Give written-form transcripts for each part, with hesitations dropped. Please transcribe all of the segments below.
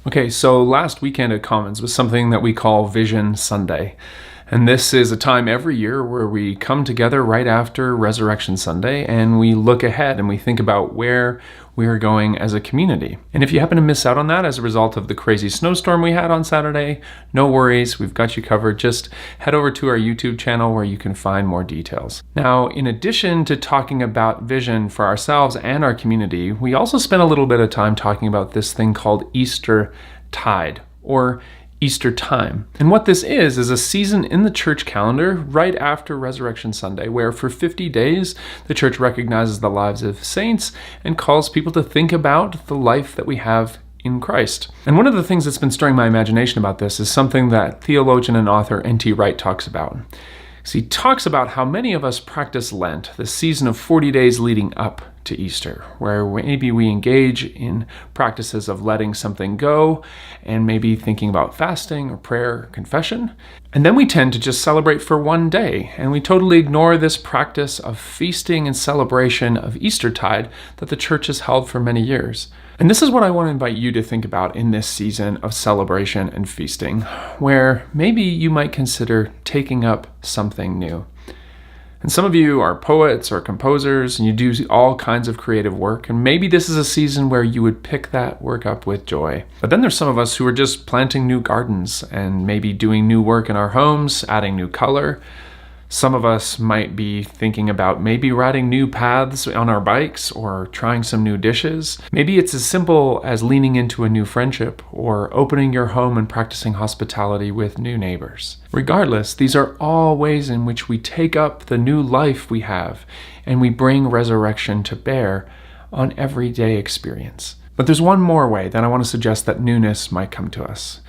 Okay, so last weekend at Commons was something that we call Vision Sunday. And this is a time every year where we come together right after Resurrection Sunday and we look ahead and we think about where we are going as a community. And if you happen to miss out on that as a result of the crazy snowstorm we had on Saturday, no worries, we've got you covered. Just head over to our YouTube channel where you can find more details. Now, in addition to talking about vision for ourselves and our community, we also spent a little bit of time talking about this thing called Eastertide, or Easter time. And what this is a season in the church calendar right after Resurrection Sunday, where for 50 days the church recognizes the lives of saints and calls people to think about the life that we have in Christ. And one of the things that's been stirring my imagination about this is something that theologian and author N.T. Wright talks about. So he talks about how many of us practice Lent, the season of 40 days leading up to Easter, where maybe we engage in practices of letting something go and maybe thinking about fasting or prayer or confession. And then we tend to just celebrate for one day, and we totally ignore this practice of feasting and celebration of Eastertide that the church has held for many years. And this is what I want to invite you to think about in this season of celebration and feasting, where maybe you might consider taking up something new. And some of you are poets or composers, and you do all kinds of creative work, and maybe this is a season where you would pick that work up with joy. But then there's some of us who are just planting new gardens and maybe doing new work in our homes, adding new color. Some of us might be thinking about maybe riding new paths on our bikes or trying some new dishes. Maybe it's as simple as leaning into a new friendship or opening your home and practicing hospitality with new neighbors. Regardless, these are all ways in which we take up the new life we have and we bring resurrection to bear on everyday experience. But there's one more way that I want to suggest that newness might come to us.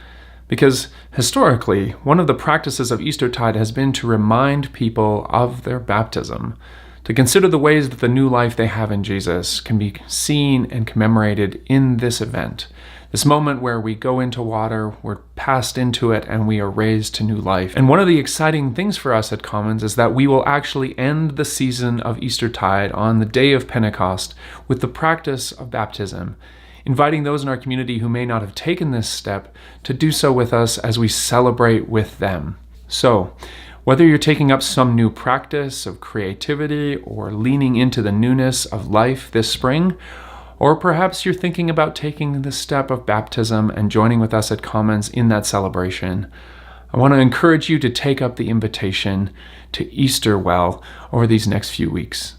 Because historically, one of the practices of Eastertide has been to remind people of their baptism, to consider the ways that the new life they have in Jesus can be seen and commemorated in this event. This moment where we go into water, we're passed into it, and we are raised to new life. And one of the exciting things for us at Commons is that we will actually end the season of Eastertide on the day of Pentecost with the practice of baptism, inviting those in our community who may not have taken this step to do so with us as we celebrate with them. So, whether you're taking up some new practice of creativity or leaning into the newness of life this spring, or perhaps you're thinking about taking the step of baptism and joining with us at Commons in that celebration, I want to encourage you to take up the invitation to Easter well over these next few weeks.